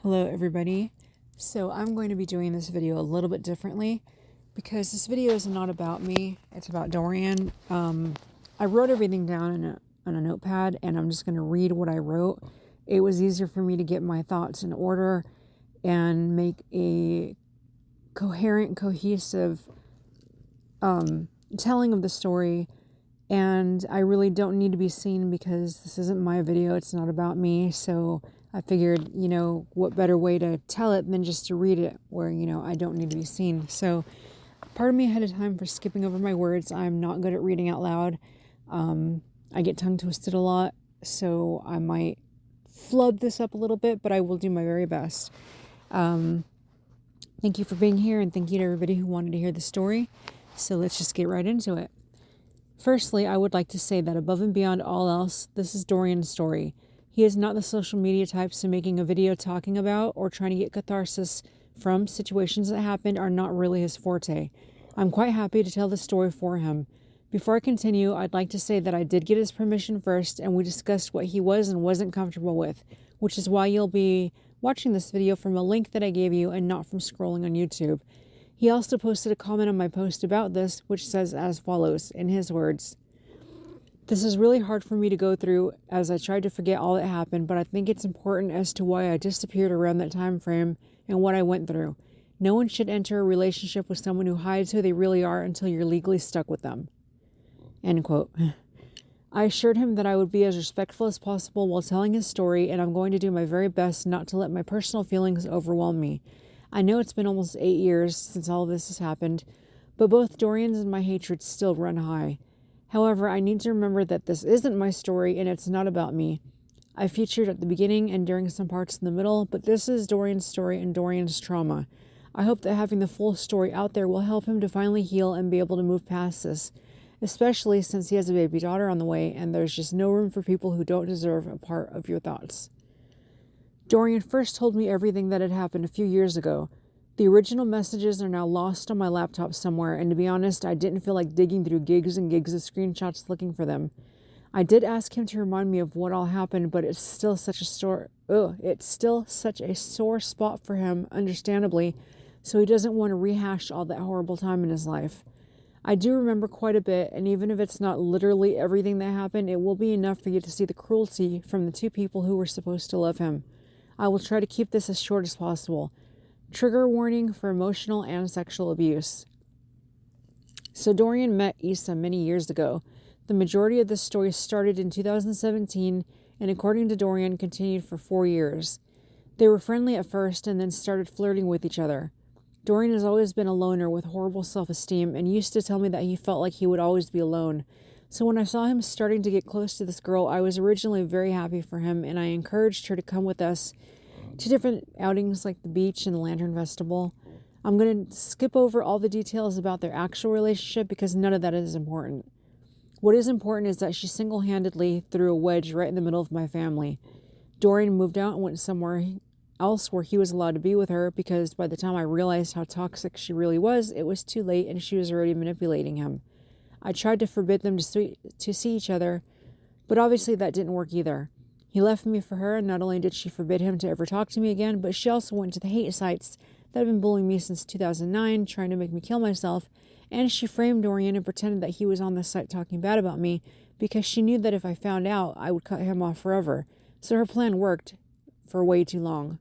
Hello everybody. So I'm going to be doing this video a little bit differently because this video is not about me, it's about Dorian. I wrote everything down on a notepad and I'm just going to read what I wrote. It was easier for me to get my thoughts in order and make a coherent, cohesive telling of the story. And I really don't need to be seen because this isn't my video, it's not about me. So I figured, what better way to tell it than just to read it where, I don't need to be seen. So pardon me ahead of time for skipping over my words. I'm not good at reading out loud. I get tongue twisted a lot, so I might flub this up a little bit, but I will do my very best. Thank you for being here, and thank you to everybody who wanted to hear the story. So let's just get right into it. Firstly, I would like to say that above and beyond all else, this is Dorian's story. He is not the social media type, so making a video talking about or trying to get catharsis from situations that happened are not really his forte. I'm quite happy to tell the story for him. Before I continue, I'd like to say that I did get his permission first, and we discussed what he was and wasn't comfortable with, which is why you'll be watching this video from a link that I gave you and not from scrolling on YouTube. He also posted a comment on my post about this, which says as follows, in his words: "This is really hard for me to go through as I tried to forget all that happened, but I think it's important as to why I disappeared around that time frame and what I went through. No one should enter a relationship with someone who hides who they really are until you're legally stuck with them." End quote. I assured him that I would be as respectful as possible while telling his story, and I'm going to do my very best not to let my personal feelings overwhelm me. I know it's been almost 8 years since all this has happened, but both Dorian's and my hatred still run high. However, I need to remember that this isn't my story and it's not about me. I featured at the beginning and during some parts in the middle, but this is Dorian's story and Dorian's trauma. I hope that having the full story out there will help him to finally heal and be able to move past this, especially since he has a baby daughter on the way and there's just no room for people who don't deserve a part of your thoughts. Dorian first told me everything that had happened a few years ago. The original messages are now lost on my laptop somewhere, and to be honest, I didn't feel like digging through gigs and gigs of screenshots looking for them. I did ask him to remind me of what all happened, but it's still such a sore spot for him, understandably, so he doesn't want to rehash all that horrible time in his life. I do remember quite a bit, and even if it's not literally everything that happened, it will be enough for you to see the cruelty from the two people who were supposed to love him. I will try to keep this as short as possible. Trigger warning for emotional and sexual abuse. So Dorian met Issa many years ago. The majority of the story started in 2017 and, according to Dorian, continued for 4 years. They were friendly at first and then started flirting with each other. Dorian has always been a loner with horrible self-esteem and used to tell me that he felt like he would always be alone. So when I saw him starting to get close to this girl, I was originally very happy for him, and I encouraged her to come with us to different outings like the beach and the Lantern Festival. I'm going to skip over all the details about their actual relationship because none of that is important. What is important is that she single-handedly threw a wedge right in the middle of my family. Dorian moved out and went somewhere else where he was allowed to be with her because by the time I realized how toxic she really was, it was too late and she was already manipulating him. I tried to forbid them to see each other, but obviously that didn't work either. He left me for her, and not only did she forbid him to ever talk to me again, but she also went to the hate sites that have been bullying me since 2009, trying to make me kill myself, and she framed Dorian and pretended that he was on the site talking bad about me because she knew that if I found out, I would cut him off forever. So her plan worked for way too long.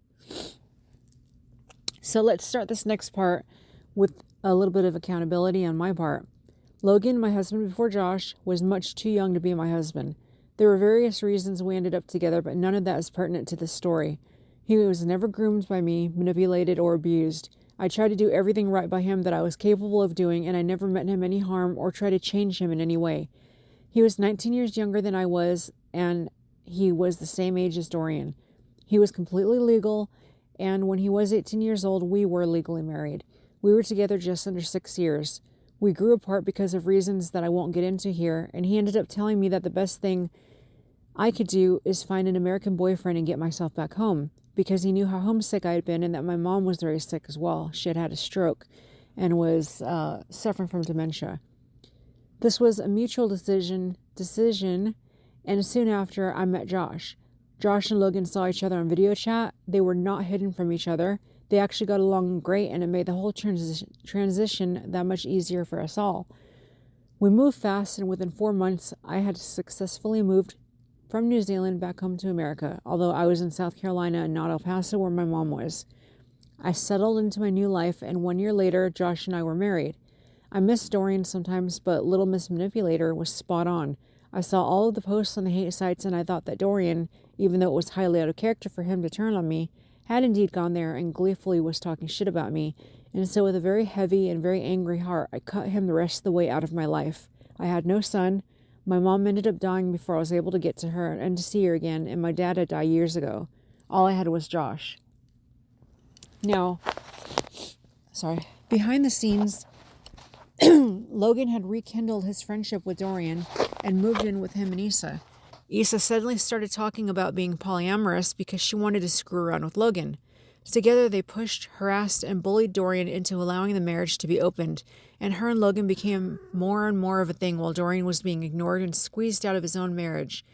So let's start this next part with a little bit of accountability on my part. Logan, my husband before Josh, was much too young to be my husband. There were various reasons we ended up together, but none of that is pertinent to this story. He was never groomed by me, manipulated, or abused. I tried to do everything right by him that I was capable of doing, and I never meant him any harm or tried to change him in any way. He was 19 years younger than I was, and he was the same age as Dorian. He was completely legal, and when he was 18 years old, we were legally married. We were together just under 6 years. We grew apart because of reasons that I won't get into here, and he ended up telling me that the best thing I could do is find an American boyfriend and get myself back home, because he knew how homesick I had been and that my mom was very sick as well. She had had a stroke and was suffering from dementia. This was a mutual decision, and soon after I met Josh. Josh and Logan saw each other on video chat. They were not hidden from each other. They actually got along great, and it made the whole transition that much easier for us all. We moved fast, and within 4 months, I had successfully moved from New Zealand back home to America, although I was in South Carolina and not El Paso where my mom was. I settled into my new life, and 1 year later, Josh and I were married. I miss Dorian sometimes, but Little Miss Manipulator was spot on. I saw all of the posts on the hate sites, and I thought that Dorian, even though it was highly out of character for him to turn on me, had indeed gone there and gleefully was talking shit about me, and so with a very heavy and very angry heart, I cut him the rest of the way out of my life. I had no son. My mom ended up dying before I was able to get to her and to see her again, and my dad had died years ago. All I had was Josh. Now, behind the scenes, Logan had rekindled his friendship with Dorian and moved in with him and Issa. Issa suddenly started talking about being polyamorous because she wanted to screw around with Logan. Together they pushed, harassed, and bullied Dorian into allowing the marriage to be opened, and her and Logan became more and more of a thing while Dorian was being ignored and squeezed out of his own marriage.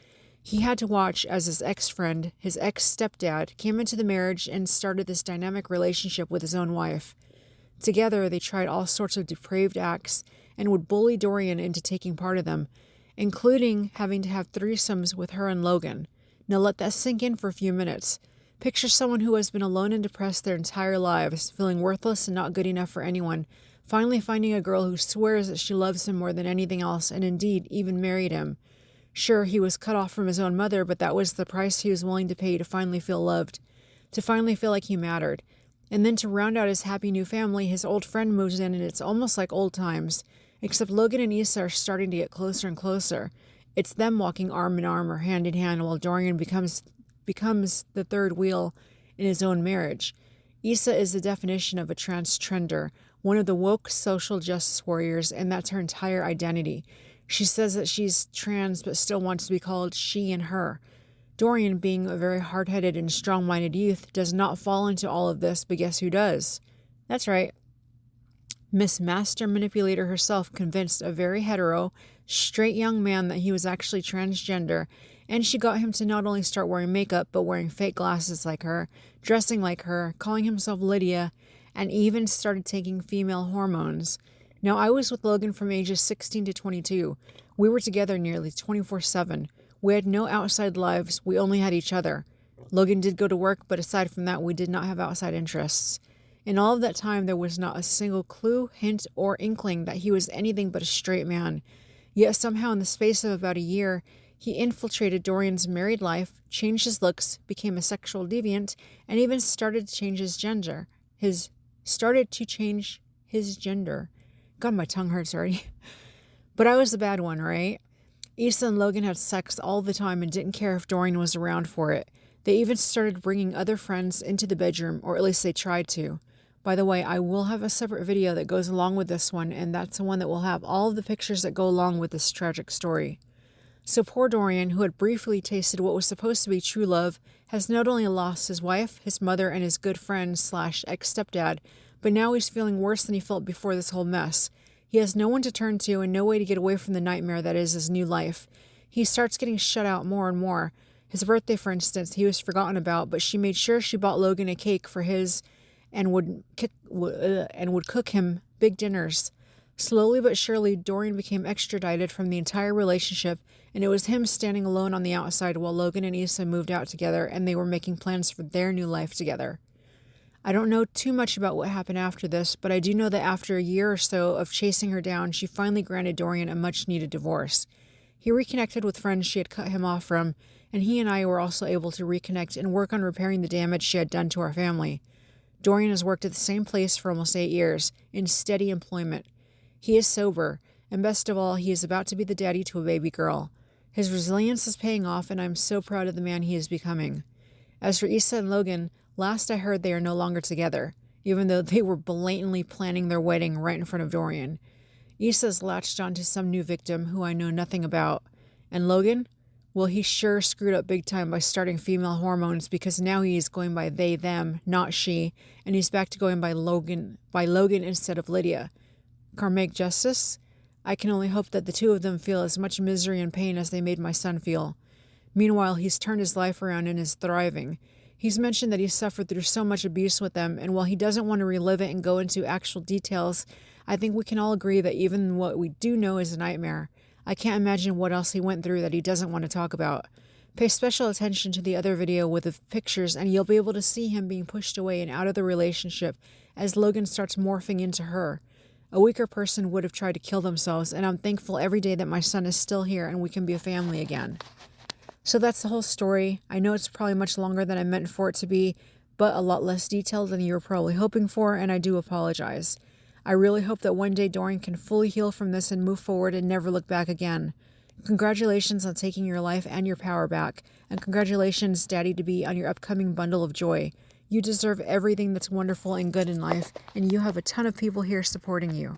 He had to watch as his ex-friend, his ex-stepdad, came into the marriage and started this dynamic relationship with his own wife. Together, they tried all sorts of depraved acts and would bully Dorian into taking part of them, including having to have threesomes with her and Logan. Now let that sink in for a few minutes. Picture someone who has been alone and depressed their entire lives, feeling worthless and not good enough for anyone, finally finding a girl who swears that she loves him more than anything else and indeed even married him. Sure, he was cut off from his own mother, but that was the price he was willing to pay to finally feel loved, to finally feel like he mattered. And then to round out his happy new family, his old friend moves in, and it's almost like old times. Except Logan and Issa are starting to get closer and closer. It's them walking arm in arm or hand in hand while Dorian becomes the third wheel in his own marriage. Issa is the definition of a trans-trender, one of the woke social justice warriors, and that's her entire identity. She says that she's trans but still wants to be called she and her. Dorian, being a very hard-headed and strong-minded youth, does not fall into all of this, but guess who does? That's right. Miss Master Manipulator herself convinced a very hetero, straight young man that he was actually transgender, and she got him to not only start wearing makeup, but wearing fake glasses like her, dressing like her, calling himself Lydia, and even started taking female hormones. Now, I was with Logan from ages 16 to 22. We were together nearly 24/7. We had no outside lives, we only had each other. Logan did go to work, but aside from that, we did not have outside interests. In all of that time, there was not a single clue, hint, or inkling that he was anything but a straight man. Yet somehow in the space of about a year, he infiltrated Dorian's married life, changed his looks, became a sexual deviant, and even started to change his gender. God, my tongue hurts already. But I was the bad one, right? Issa and Logan had sex all the time and didn't care if Dorian was around for it. They even started bringing other friends into the bedroom, or at least they tried to. By the way, I will have a separate video that goes along with this one, and that's the one that will have all of the pictures that go along with this tragic story. So poor Dorian, who had briefly tasted what was supposed to be true love, has not only lost his wife, his mother, and his good friend / ex-stepdad, but now he's feeling worse than he felt before this whole mess. He has no one to turn to and no way to get away from the nightmare that is his new life. He starts getting shut out more and more. His birthday, for instance, he was forgotten about, but she made sure she bought Logan a cake for his and would cook him big dinners. Slowly but surely, Dorian became extradited from the entire relationship, and it was him standing alone on the outside while Logan and Issa moved out together, and they were making plans for their new life together. I don't know too much about what happened after this, but I do know that after a year or so of chasing her down, she finally granted Dorian a much-needed divorce. He reconnected with friends she had cut him off from, and he and I were also able to reconnect and work on repairing the damage she had done to our family. Dorian has worked at the same place for almost 8 years, in steady employment. He is sober, and best of all, he is about to be the daddy to a baby girl. His resilience is paying off, and I'm so proud of the man he is becoming. As for Issa and Logan, last I heard they are no longer together, even though they were blatantly planning their wedding right in front of Dorian. Issa's latched onto some new victim who I know nothing about. And Logan? Well, he sure screwed up big time by starting female hormones, because now he is going by they, them, not she, and he's back to going by Logan instead of Lydia. Karmic justice? I can only hope that the two of them feel as much misery and pain as they made my son feel. Meanwhile, he's turned his life around and is thriving. He's mentioned that he suffered through so much abuse with them, and while he doesn't want to relive it and go into actual details, I think we can all agree that even what we do know is a nightmare. I can't imagine what else he went through that he doesn't want to talk about. Pay special attention to the other video with the pictures, and you'll be able to see him being pushed away and out of the relationship as Logan starts morphing into her. A weaker person would have tried to kill themselves, and I'm thankful every day that my son is still here and we can be a family again. So that's the whole story. I know it's probably much longer than I meant for it to be, but a lot less detailed than you were probably hoping for, and I do apologize. I really hope that one day Dorian can fully heal from this and move forward and never look back again. Congratulations on taking your life and your power back, and congratulations, Daddy-to-be, on your upcoming bundle of joy. You deserve everything that's wonderful and good in life, and you have a ton of people here supporting you.